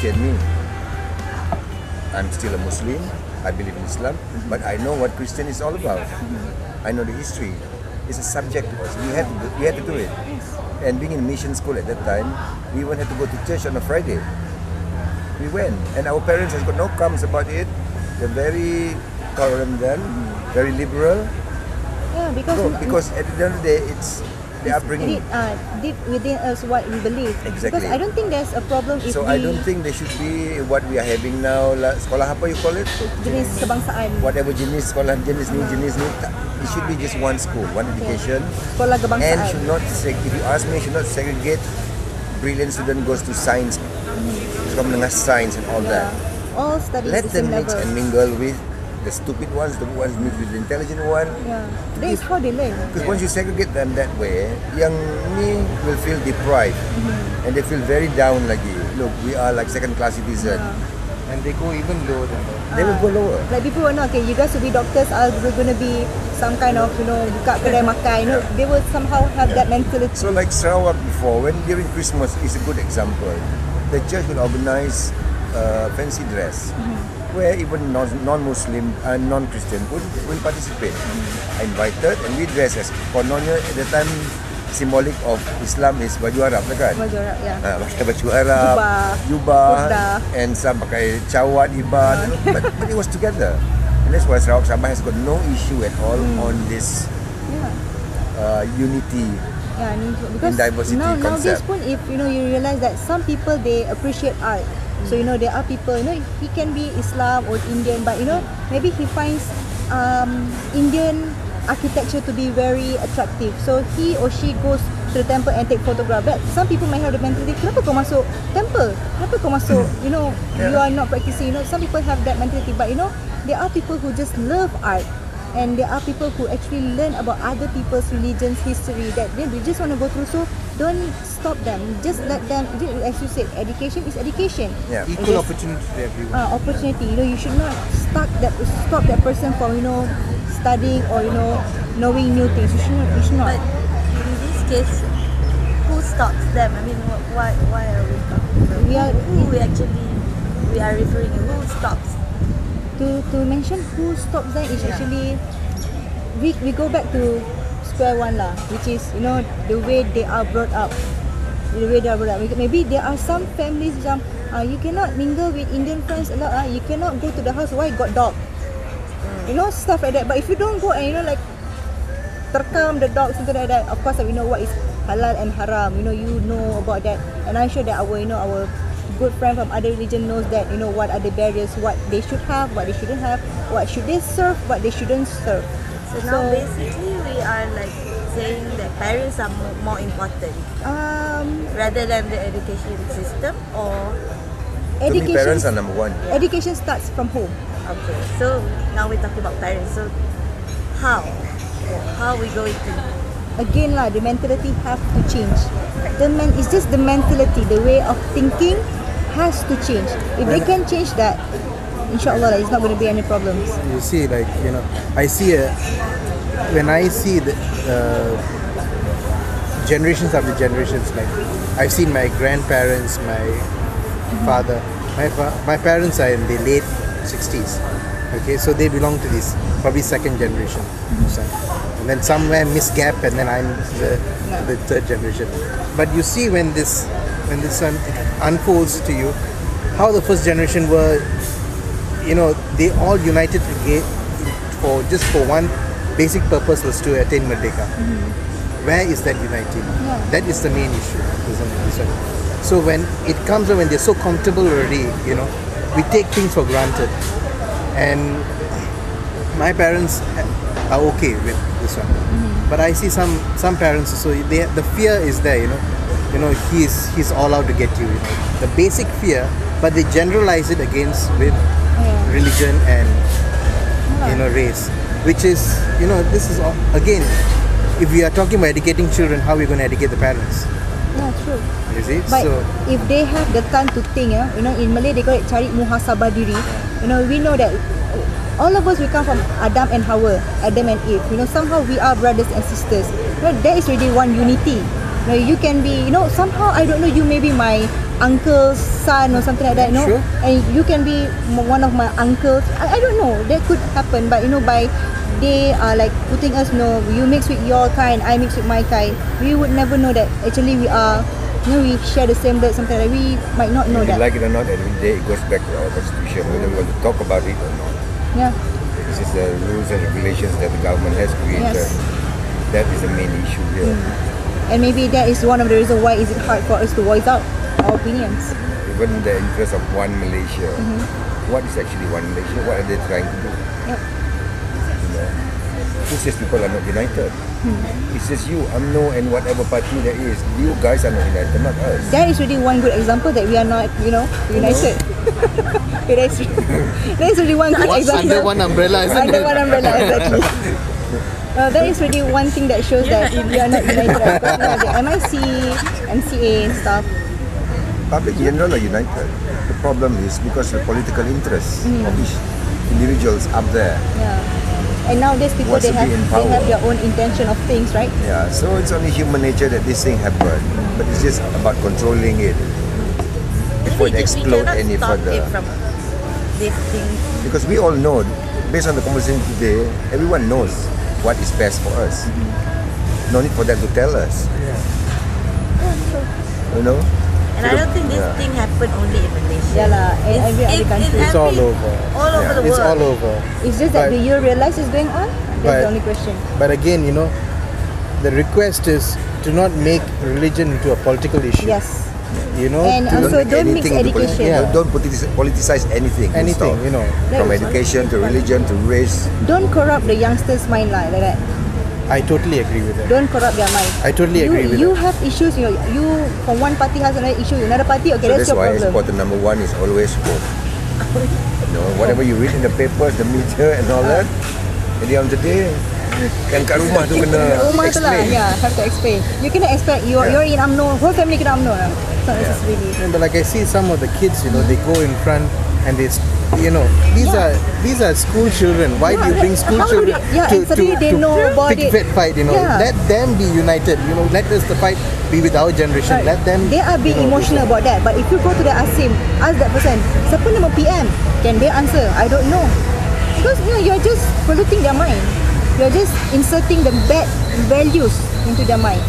appreciate me. I'm still a Muslim. I believe in Islam, but I know what Christian is all about. I know the history. It's a subject to us. We had to do it. And being in mission school at that time, we even had to go to church on a Friday. We went, and our parents has got no qualms about it. They're very tolerant then, very liberal. Yeah, because at the end of the day, it's the upbringing. Deep within us what we believe. Exactly. Because I don't think there's a problem if I don't think there should be what we are having now. Sekolah apa you call it? Jenis kebangsaan. Whatever jenis sekolah jenis ni. It should be just one school, one education. Sekolah kebangsaan. And should not if you ask me, should not segregate. Brilliant student goes to science, from science and all that. All studies. Let them mix and mingle with the stupid ones, the ones mix with the intelligent one. Yeah, that is how they learn. Because once you segregate them that way, young me will feel deprived, and they feel very down lagi. Look, we are like second-class citizens. And they go even lower than that. They will go lower. Like people will know, okay, you guys will be doctors, we're going to be some kind of, buka kedai makan, they will somehow have that mentality. So like Sarawak before, when during Christmas is a good example. The church will organize fancy dress, where even non-Muslim and non-Christian will participate. Invited, and we dress as kononnya at the time. Symbolic of Islam is baju Arab kan? Baju Arab, yeah. Pakai baju Arab, jubah, and some pakai cawat, iban, but it was together. And that's why Sarawak Sabah has got no issue at all on this unity because in diversity now concept. Nowadays pun, if you realize that some people they appreciate art. So there are people, he can be Islam or Indian, but maybe he finds Indian architecture to be very attractive, so he or she goes to the temple and take photograph. But some people might have the mentality, kenapa kau masuk temple? Kenapa kau masuk, you are not practicing. Some people have that mentality, but there are people who just love art, and there are people who actually learn about other people's religions, history, that they just want to go through. So don't stop them, just let them, as you said, education is education. Equal opportunity to everyone. Opportunity, you should not stop that person from studying or knowing new things. You should not. But in this case, who stops them? I mean, why are we talking about? We are referring to who stops? To mention who stops them is actually we go back to square one lah, which is the way they are brought up. Maybe there are some families you cannot mingle with Indian friends a lot. You cannot go to the house. Why got dog? Stuff like that. But if you don't go and terkam the dog, something like that, of course we know what is halal and haram. You know about that, and I'm sure that our good friend from other religion knows that what are the barriers, what they should have, what they shouldn't have, what should they serve, what they shouldn't serve. So now basically we are like saying that parents are more important rather than the education system, or education. Parents are number one. Education starts from home. Okay, so now we're talking about parents. So how are we going to? Again the mentality have to change. It's just the mentality, the way of thinking has to change. If they can change that, inshallah, it's not going to be any problems. You see, I see when I see the generations after generations, like I've seen my grandparents, my father, my parents are in the late 60s. Okay, so they belong to this probably second generation, and then somewhere misgap, and then I'm the third generation. But you see when this unfolds to you, how the first generation were, they all united for one basic purpose, was to attain Merdeka. Where is that uniting? That is the main issue, isn't it? So when it comes when they're so comfortable already, we take things for granted. And my parents are okay with this one, but I see some parents, so the fear is there. He's all out to get you. The basic fear, but they generalize it against with religion and race, which is this is again, if we are talking about educating children, how are we going to educate the parents? Yeah, true. You see? But if they have the time to think, in Malay they call it cari muhasabah diri. We know that all of us, we come from Adam and Hawa, Adam and Eve. Somehow we are brothers and sisters. There is really one unity. You can be, somehow, I don't know, you may be my uncle's son or something like that, you know. Sure. And you can be one of my uncles. I don't know. That could happen, but you know, by they are like putting us, no, you mix with your kind, I mix with my kind. We would never know that actually we are, you know, we share the same blood. Something like we might not know Whether that. we like it or not, every day it goes back to our constitution, whether we want to talk about it or not. Yeah. This is the rules and regulations that the government has created. Yes. That is the main issue here. And maybe that is one of the reasons why is it hard for us to voice out our opinions. Even in the interest of one Malaysia, what is actually one Malaysia? What are they trying to do? Yep. You know, who says people are not united? It's just you, UMNO, and whatever party there is. You guys are not united, not us. That is really one good example that we are not, you know, united. that is really one good example. Under one umbrella, isn't Under it? one umbrella, exactly. That is really one thing that shows that we are not united. Because now the MIC, MCA and stuff. Public in general are united. The problem is because of political interests of each individuals up there. Yeah. And nowadays people Wants they to be in have power. their own intention of things, right? Yeah, so it's only human nature that this thing happened, but it's just about controlling it before it explode any further. From this thing. Because we all know, based on the conversation today, everyone knows what is best for us. No need for them to tell us. You know? And I don't think this thing happened only in Malaysia. Yeah lah, in every other country. It's all over. All over the It's world. all over. It's just that But- do you realize it's going on? That's but- the only question. But again, you know, the request is to not make religion into a political issue. Yes. You know, And to also make don't mix anything into education. Yeah. Don't politicize anything. anything, you know. From education to religion to race. Don't corrupt the youngsters' mind like that. I totally agree with that. Don't corrupt their mind. I totally agree with You that. have issues, you from one party has another issue, another party, okay, So that's that's your why problem. important number one is always hope. You know, whatever you read in the papers, the media and all that, at the end of the day, kan kat rumah tu kena Rumah tu lah, explain. yeah, have to explain. You cannot expect you're in UMNO, whole family kena UMNO lah. It's not necessarily. Yeah, but like I see some of the kids, you know, they go in front and they, you know, these are school children. Why do you bring school How would children it- yeah, and suddenly they know about it. fight? You know, Yeah. let them be united. You know, let us the fight be with our generation. Right. Let them. They are being you know, emotional about that. But if you go to the Asim, ask that person, siapa nama PM? Can they answer? I don't know. Because you're just polluting their mind. You're just inserting the bad values into their mind.